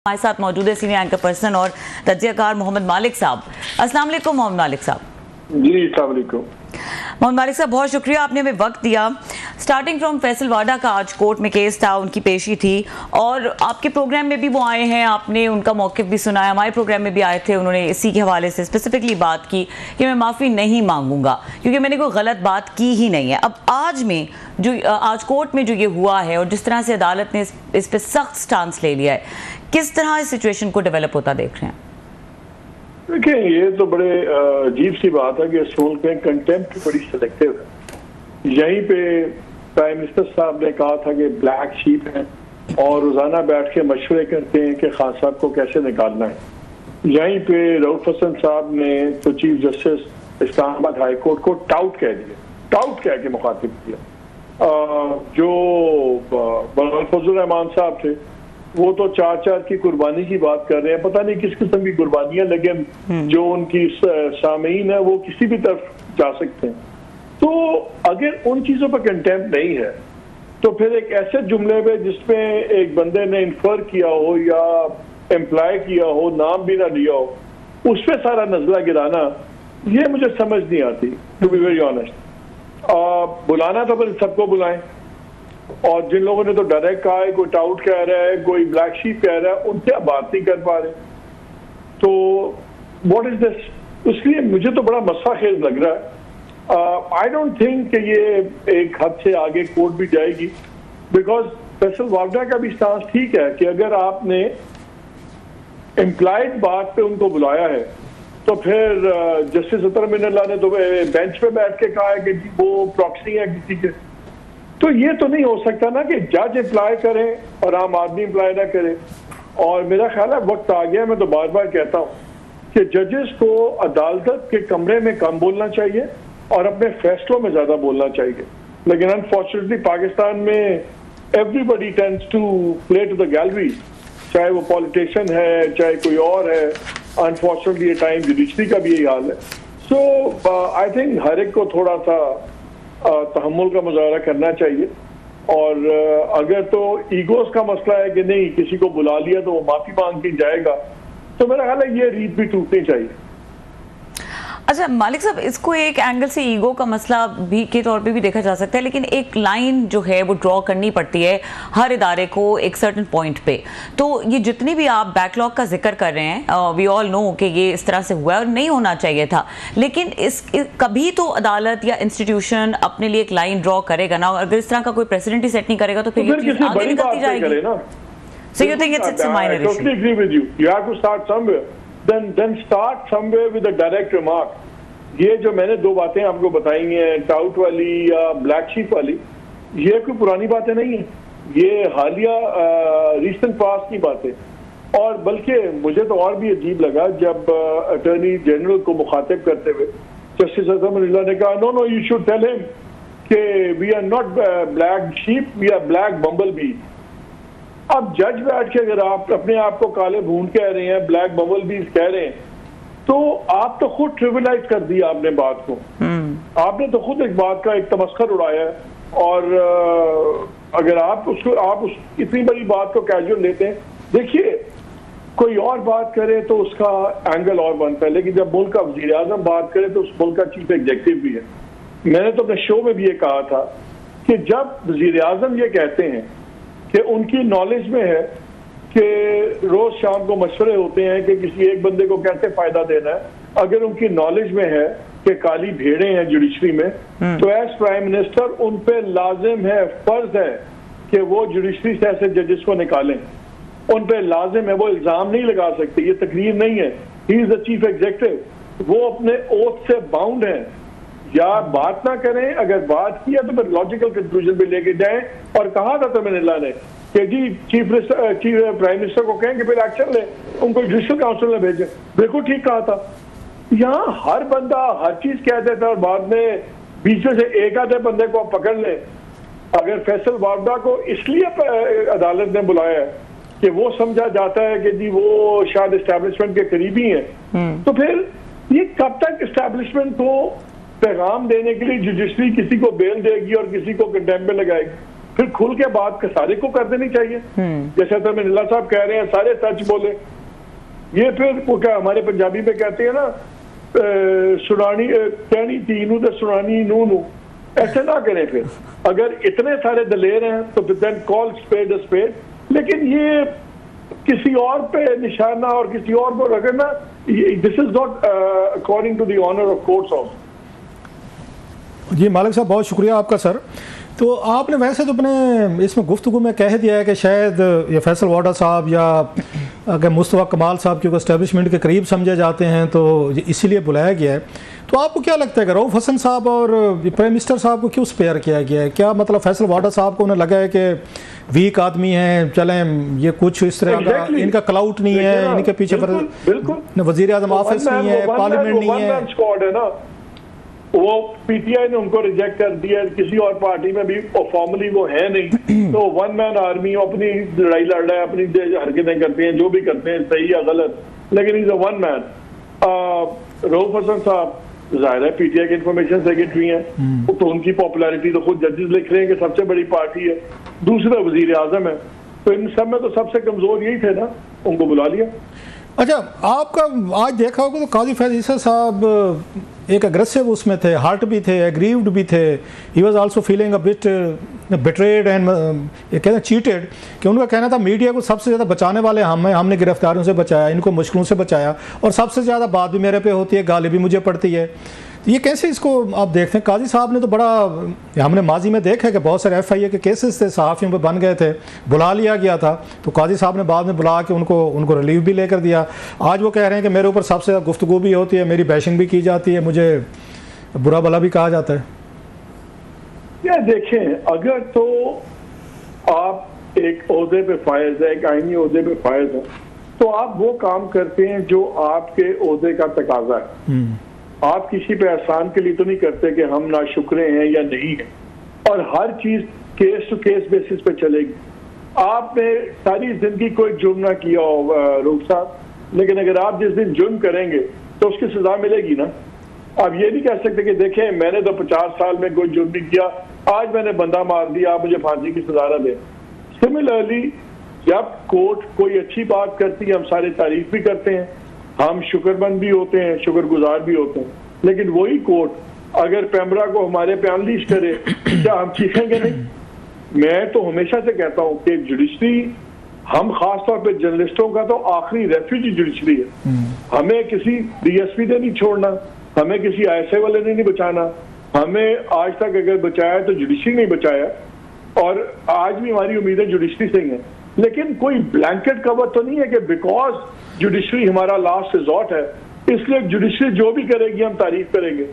हमारे साथ मौजूद है सीनियर एंकर पर्सन और तज्जियाकार मोहम्मद मालिक साहब। अस्सलाम वालेकुम मोहम्मद मालिक साहब। जी अस्सलाम वालेकुम मोहम्मद मालिक साहब, बहुत शुक्रिया, आपने हमें वक्त दिया। स्टार्टिंग फ्रॉम फैसल वाडा का आज कोर्ट में केस था, उनकी पेशी थी और आपके प्रोग्राम में भी वो आए हैं, आपने उनका मौक़िफ़ भी सुना है। हमारे प्रोग्राम में भी आए थे, उन्होंने इसी के हवाले से स्पेसिफिकली बात की कि मैं माफ़ी नहीं मांगूंगा क्योंकि मैंने कोई गलत बात की ही नहीं है। अब आज कोर्ट में जो ये हुआ है और जिस तरह से अदालत ने इस पर सख्त स्टांस ले लिया है, किस तरह इस सिचुएशन को डेवलप होता देख रहे हैं? देखिए, ये तो बड़े अजीब सी बात है कि इस मुल्क में कंटेम्प्ट बड़ी सिलेक्टिव है। यहीं पे प्राइम मिनिस्टर साहब ने कहा था कि ब्लैक शीप है और रोजाना बैठ के मशवरे करते हैं कि खान साहब को कैसे निकालना है। यहीं पे रऊफ हसन साहब ने तो chief justice Islamabad high court को टाउट कह दिया, टाउट कह के मुखातिब किया। जो फजल रहमान साहब थे वो तो चार की कुर्बानी की बात कर रहे हैं, पता नहीं किस किस्म की कुर्बानियां, लेकिन जो उनकी सामीन है वो किसी भी तरफ जा सकते हैं। तो अगर उन चीजों पर कंटेम्प्ट नहीं है तो फिर एक ऐसे जुमले पे जिसमें एक बंदे ने इन्फर किया हो या एम्प्लॉय किया हो, नाम भी ना लिया हो, उस पर सारा नजला गिराना, ये मुझे समझ नहीं आती, टू बी वेरी ऑनेस्ट। बुलाना तो फिर सबको बुलाएं, और जिन लोगों ने तो डायरेक्ट कहा है, कोई टाउट कह रहा है, कोई ब्लैक शीप कह रहा है, उनसे आप बात नहीं कर पा रहे, तो व्हाट इज दिस? इसलिए मुझे तो बड़ा मसला खेज लग रहा है। आई डोंट थिंक कि ये एक हद से आगे कोर्ट भी जाएगी, बिकॉज फैसल वाडा का भी स्टांस ठीक है कि अगर आपने एम्प्लॉयड बात पे उनको बुलाया है तो फिर जस्टिस अतर मिनल्ला ने तो बेंच पे बैठ के कहा है कि वो प्रॉक्सी है किसी के। तो ये तो नहीं हो सकता ना कि जज अप्लाई करें और आम आदमी अप्लाई ना करे। और मेरा ख्याल है वक्त आ गया, मैं तो बार बार कहता हूँ कि जजेस को अदालत के कमरे में कम बोलना चाहिए और अपने फैसलों में ज्यादा बोलना चाहिए। लेकिन अनफॉर्चुनेटली पाकिस्तान में everybody tends to play to the gallery, चाहे वो पॉलिटिशियन है चाहे कोई और है। अनफॉर्चुनेटली ये टाइम जुडिशरी का भी यही हाल है। सो आई थिंक हर एक को थोड़ा सा तहम्मुल का मुजाहरा करना चाहिए। और अगर तो ईगोस का मसला है कि नहीं किसी को बुला लिया तो वो माफी मांग के जाएगा, तो मेरा ख्याल है ये रीत भी टूटनी चाहिए। अच्छा मालिक साहब, इसको एक एंगल से ईगो का मसला भी के तौर पे भी देखा जा सकता है, लेकिन एक लाइन जो है वो ड्रॉ करनी पड़ती है हर इदारे को एक सर्टेन पॉइंट पे। तो ये जितनी भी आप बैकलॉग का जिक्र कर रहे हैं, वी ऑल नो कि ये इस तरह से हुआ है और नहीं होना चाहिए था, लेकिन कभी तो अदालत या इंस्टीट्यूशन अपने लिए एक लाइन ड्रॉ करेगा ना। अगर इस तरह का कोई प्रेसिडेंट ही सेट नहीं करेगा तो फिर ये चीज आगे निकलती जाएगी। So you think it's a minor issue? I totally agree with you. You have to start somewhere. Then start somewhere with a direct remark. ये जो मैंने दो बातें आपको बताई हैं, टाउट वाली या ब्लैक शीप वाली, ये कोई पुरानी बातें नहीं है, ये हालिया रिसेंट पास की बातें। और बल्कि मुझे तो और भी अजीब लगा जब अटॉर्नी जनरल को मुखातिब करते हुए जस्टिस अज़म ने कहा, no you should tell him कि we are not black sheep, we are black bumble bee. अब जज बैठ के अगर आप अपने आप को काले भून कह रहे हैं, ब्लैक बबल बीज कह रहे हैं, तो आप तो खुद ट्रिविलाइज कर दिया आपने बात को। आपने तो खुद एक बात का एक तमस्खर उड़ाया है। और अगर आप इतनी बड़ी बात को कैजुअल लेते हैं, देखिए कोई और बात करे तो उसका एंगल और बनता है, लेकिन जब मुल्क का वजीर आजम बात करे तो उस मुल्क का चीफ एग्जीक्यूटिव भी है। मैंने तो अपने शो में भी ये कहा था कि जब वजीर आजम ये कहते हैं कि उनकी नॉलेज में है कि रोज शाम को मशवरे होते हैं कि किसी एक बंदे को कैसे फायदा देना है, अगर उनकी नॉलेज में है कि काली भेड़े हैं जुडिशरी में, तो एज प्राइम मिनिस्टर उन पे लाजिम है, फर्ज है कि वो जुडिशरी से ऐसे जजेस को निकालें। उन पे लाजिम है, वो इल्जाम नहीं लगा सकते, ये तकरीर नहीं है। He is the chief executive, वो अपने ओथ से बाउंड हैं। या बात ना करें, अगर बात किया तो फिर लॉजिकल कंक्लूजन पे लेके जाएं। और कहा था तो मैंने ने कि जी चीफ प्राइम मिनिस्टर को कहें कि फिर एक्शन ले, उनको जुडिशल काउंसिल में भेजें। बिल्कुल ठीक कहा था। यहाँ हर बंदा हर चीज कह देता है और बाद में बीच में से एक आधे बंदे को आप पकड़ लें। अगर फैसल वाडा को इसलिए अदालत ने बुलाया है कि वो समझा जाता है कि जी वो शायद एस्टैब्लिशमेंट के करीबी हैं, तो फिर ये कब तक एस्टैब्लिशमेंट को पैगाम देने के लिए जुडिशरी किसी को बेल देगी और किसी को कंडेम में लगाएगी? फिर खुल के बात सारे को कर देनी चाहिए। जैसे तो मिनिल्ला साहब कह रहे हैं सारे सच बोले, ये फिर वो क्या हमारे पंजाबी में कहते हैं ना, सुनानी कहनी तीनू तो सुनानी नू नू, ऐसे ना करें। फिर अगर इतने सारे दलेर हैं तो देन कॉल स्पेड स्पेड, लेकिन ये किसी और पे निशाना और किसी और को रखना, this is not according to the honour of courts of. जी मालिक साहब बहुत शुक्रिया आपका सर। तो आपने वैसे तो अपने इसमें गुफ्तगू में कह दिया है कि शायद ये फैसल वाडा साहब या अगर मुस्तफ़ा कमाल साहब क्योंकि एस्टेब्लिशमेंट के करीब समझे जाते हैं तो इसीलिए बुलाया गया है। तो आपको क्या लगता है कि रऊफ़ हसन साहब और प्राइम मिनिस्टर साहब को क्यों स्पेयर किया गया है? क्या मतलब फैसल वाडा साहब को उन्हें लगा है कि वीक आदमी हैं, चलें ये कुछ इस तरह का इनका क्लाउट नहीं है, इनके पीछे वज़ीर आज़म ऑफिस नहीं है, पार्लियामेंट नहीं है, वो पीटीआई ने उनको रिजेक्ट कर दिया, किसी और पार्टी में भी फॉर्मली वो है नहीं, तो वन मैन आर्मी अपनी लड़ाई लड़ रहा है, अपनी हरकतें करते हैं, जो भी करते हैं सही या गलत, लेकिन is a one man. Rauf Hasan साहब जाहिर है पीटीआई के इंफॉर्मेशन सेक्रेटरी हैं, तो उनकी पॉपुलैरिटी तो खुद जजेस लिख रहे हैं कि सबसे बड़ी पार्टी है, दूसरा वजीर आजम है, तो इन सब में तो सबसे कमजोर यही थे ना, उनको बुला लिया। अच्छा, आपका आज देखा होगा तो काजी फैज़ ईसा साहब एक अग्रेसिव उसमें थे, हार्ट भी थे, एग्रीव्ड भी थे, he was also feeling a bit betrayed and ये कहते हैं चीटेड, कि उनका कहना था मीडिया को सबसे ज़्यादा बचाने वाले हमने गिरफ्तारियों से बचाया, इनको मुश्किलों से बचाया, और सबसे ज़्यादा बात भी मेरे पे होती है, गाली भी मुझे पड़ती है। ये कैसे इसको आप देखते हैं? काजी साहब ने तो बड़ा, हमने माजी में देखा है कि बहुत सारे FIA के केसेस थे, सहाफ़ियों पे बन गए थे, बुला लिया गया था, तो काजी साहब ने बाद में बुला के उनको रिलीफ भी लेकर दिया। आज वो कह रहे हैं कि मेरे ऊपर सबसे ज़्यादा गुफ्तगू भी होती है, मेरी बैशिंग भी की जाती है, मुझे बुरा भला भी कहा जाता है। यार देखें, अगर तो आप एक ओहदे पे फायज है, एक आईनी ओहदे पे फायज है, तो आप वो काम करते हैं जो आपके ओहदे का तकाजा है। आप किसी पे एहसान के लिए तो नहीं करते कि हम नाशुक्रे हैं या नहीं है, और हर चीज केस टू केस बेसिस पे चलेगी। आपने सारी जिंदगी कोई जुर्म ना किया हो रूप साहब, लेकिन अगर आप जिस दिन जुर्म करेंगे तो उसकी सजा मिलेगी ना। आप ये नहीं कह सकते कि देखें मैंने तो 50 साल में कोई जुर्म नहीं किया, आज मैंने बंदा मार दिया, आप मुझे फांसी की सजा दें। सिमिलरली जब कोर्ट कोई अच्छी बात करती है हम सारे तारीफ भी करते हैं, हम शुक्रमंद भी होते हैं, शुक्रगुजार भी होते हैं, लेकिन वही कोर्ट अगर पैमरा को हमारे पे अनलीश करे, क्या हम चीखेंगे नहीं? मैं तो हमेशा से कहता हूं कि जुडिशरी, हम खास तौर पे जर्नलिस्टों का तो आखिरी रेफ्यूजी जुडिशरी है। हमें किसी DSP ने नहीं छोड़ना, हमें किसी ISA वाले ने नहीं बचाना, हमें आज तक अगर बचाया तो जुडिशरी नहीं बचाया, और आज भी हमारी उम्मीदें जुडिशरी से ही हैं। लेकिन कोई ब्लैंकेट कवर तो नहीं है कि बिकॉज जुडिशरी हमारा लास्ट रिजॉर्ट है इसलिए जुडिशरी जो भी करेगी हम तारीफ करेंगे,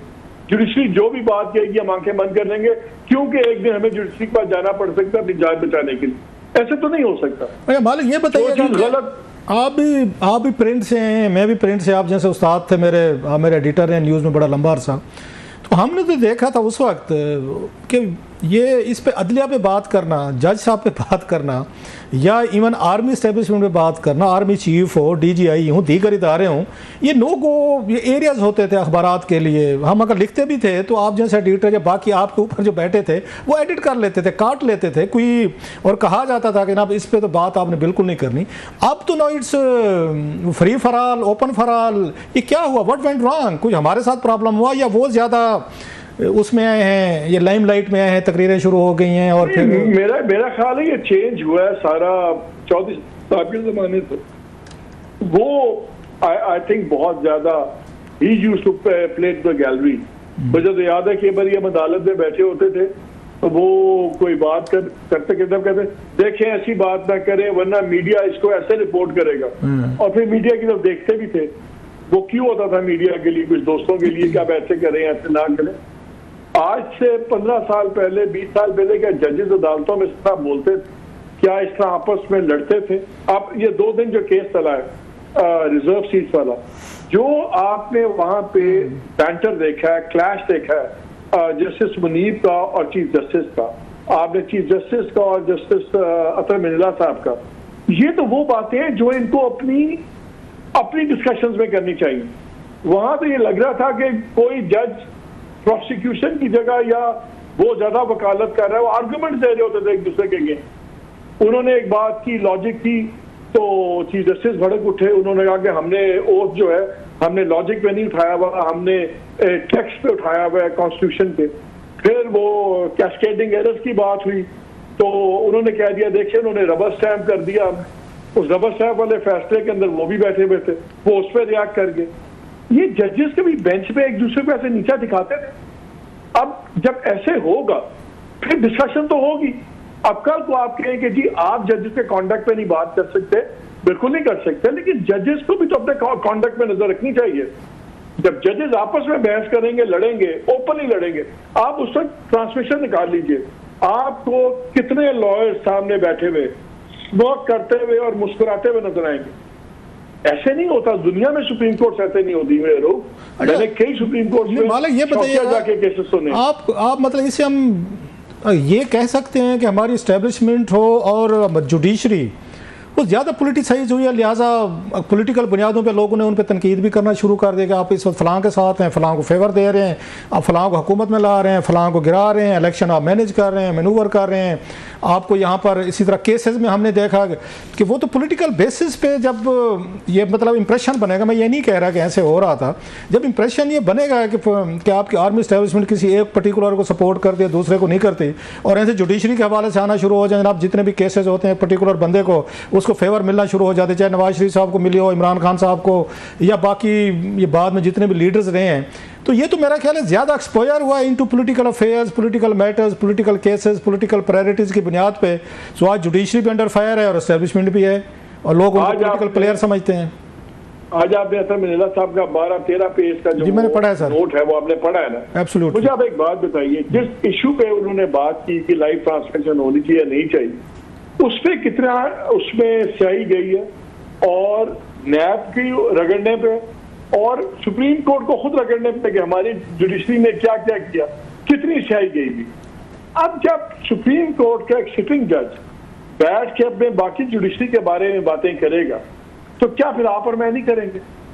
जुडिशरी जो भी बात कहेगी हम आंखें बंद कर लेंगे, क्योंकि एक दिन हमें जुडिशरी के पास जाना पड़ सकता है अपनी जान बचाने के लिए। ऐसे तो नहीं हो सकता। मालिक ये बताइए, गलत, आप भी प्रिंट से हैं, मैं भी प्रिंट से, आप जैसे उस्ताद थे मेरे एडिटर हैं न्यूज़ में बड़ा लंबा अरसा, तो हमने तो देखा था उस वक्त कि ये इस पे अदलिया पे बात करना, जज साहब पे बात करना, या इवन आर्मी एस्टेब्लिशमेंट पे बात करना, आर्मी चीफ हो, DGI हो, दीगर इदारे हों, ये नो गो ये एरियाज होते थे अखबारात के लिए। हम अगर लिखते भी थे तो आप जैसे एडिटर या बाकी आपके ऊपर जो बैठे थे वो एडिट कर लेते थे, काट लेते थे कोई, और कहा जाता था कि ना इस पर तो बात आपने बिल्कुल नहीं करनी। अब तो no it's free for all, open for all. ये क्या हुआ? What went wrong? कुछ हमारे साथ प्रॉब्लम हुआ या वो ज़्यादा उसमें आए हैं, ये लाइमलाइट में आए हैं, तकरीरें शुरू हो गई हैं? और फिर मेरा ख्याल है ये चेंज हुआ है सारा 34 साहब के ज़माने से। वो आई थिंक बहुत ज़्यादा ही used to play the gallery. मुझे तो याद है कि बार हम अदालत में बैठे होते थे तो वो कोई बात कहते देखें ऐसी बात ना करें वरना मीडिया इसको ऐसे रिपोर्ट करेगा, और फिर मीडिया की तरफ देखते भी थे। वो क्यों होता था मीडिया के लिए, कुछ दोस्तों के लिए, क्या आप ऐसे करें ऐसे ना करें। आज से 15 साल पहले, 20 साल पहले क्या जजेस अदालतों में इस तरह बोलते थे? क्या इस तरह आपस में लड़ते थे? अब ये 2 दिन जो केस चला है रिजर्व सीट वाला, जो आपने वहां पे बैंटर देखा है, क्लैश देखा है जस्टिस मुनीब का और चीफ जस्टिस का, आपने चीफ जस्टिस का और जस्टिस अतर मिनिल्ला साहब का, ये तो वो बातें हैं जो इनको अपनी डिस्कशंस में करनी चाहिए। वहां तो ये लग रहा था कि कोई जज प्रोसिक्यूशन की जगह या वो ज्यादा वकालत कर रहा है, वो आर्गुमेंट दे रहे होते थे एक दूसरे के लिए। उन्होंने एक बात की, लॉजिक की, तो चीफ जस्टिस भड़क उठे। उन्होंने कहा कि हमने ओथ जो है हमने लॉजिक पे नहीं उठाया हुआ, हमने टेक्स्ट पे उठाया हुआ है, कॉन्स्टिट्यूशन पे। फिर वो कैस्केडिंग एरर्स की बात हुई तो उन्होंने कह दिया, देखिए उन्होंने रबर स्टैम्प कर दिया। उस रबर स्टैम्प वाले फैसले के अंदर वो भी बैठे हुए थे, वो उस पर रिएक्ट कर गए। ये जजेस कभी बेंच पे एक दूसरे को ऐसे नीचा दिखाते थे। अब जब ऐसे होगा फिर डिस्कशन तो होगी। अब कल को आप कहें कि जी आप जजेस के कॉन्डक्ट पे नहीं बात कर सकते, बिल्कुल नहीं कर सकते, लेकिन जजेस को भी तो अपने कॉन्डक्ट पे नजर रखनी चाहिए। जब जजेस आपस में बहस करेंगे, लड़ेंगे, ओपनली लड़ेंगे, आप उस वक्त ट्रांसमिशन निकाल लीजिए। आपको कितने लॉयर्स सामने बैठे हुए स्मोक करते हुए और मुस्कुराते हुए नजर आएंगे? ऐसे नहीं होता दुनिया में, सुप्रीम कोर्ट ऐसे नहीं होती हुए लोग। मैंने कई सुप्रीम कोर्ट में ये बताइए जाके केसेस सुने। आप मतलब इसे हम ये कह सकते हैं कि हमारी इस्टेब्लिशमेंट हो और जुडिशरी वो ज़्यादा पोलिटिसाइज हुई है, लिहाजा पॉलिटिकल बुनियादों पे लोगों ने उन पे तनकीद भी करना शुरू कर दिया कि आप इस वक्त फलां के साथ हैं, फलां को फेवर दे रहे हैं, आप फलां को हुकूमत में ला रहे हैं, फलां को गिरा रहे हैं, इलेक्शन आप मैनेज कर रहे हैं, मैनूवर कर रहे हैं। आपको यहाँ पर इसी तरह केसेस में हमने देखा कि वो तो पॉलिटिकल बेसिस पे जब ये मतलब इंप्रेशन बनेगा, मैं ये नहीं कह रहा कि ऐसे हो रहा था, जब इंप्रेशन ये बनेगा कि आपकी आर्मी इस्टेब्लिशमेंट किसी एक पर्टिकुलर को सपोर्ट करती है, दूसरे को नहीं करती, और ऐसे जुडिशरी के हवाले से आना शुरू हो जाए, जनाब जितने भी केसेस होते हैं पर्टिकुलर बंदे को उसको फेवर मिलना शुरू हो जाते, चाहे नवाज शरीफ साहब को मिली हो, इमरान खान साहब को, या बाकी ये बाद में जितने भी लीडर्स रहे हैं। तो ये तो मेरा ख्याल है ज़्यादा एक्सपोजर हुआ into political affairs, political matters, political cases, political priorities की बुनियाद पे। सो आज जुडिशरी भी अंडर फायर है और एस्टेब्लिशमेंट भी है, और लोग उनको पॉलिटिकल प्लेयर समझते हैं। आज आपने असद मिनेला साहब का 12-13 पेज का जो मैंने पढ़ा है सर, नोट है वो आपने पढ़ा है ना? एब्सोल्युटली। मुझे आप एक बात बताइए, जिस इशू पे उन्होंने बात की कि लाइव ट्रांसमिशन होनी चाहिए नहीं चाहिए, उस पर कितना उसमें स्याही गई है, और नैब की रगड़ने पे और सुप्रीम कोर्ट को खुद रगड़ने पे कि हमारी जुडिशरी ने क्या क्या किया, कितनी स्याही गई भी। अब जब सुप्रीम कोर्ट का एक सिटिंग जज बैठ के अपने बाकी जुडिशरी के बारे में बातें करेगा, तो क्या फिर आप और मैं नहीं करेंगे?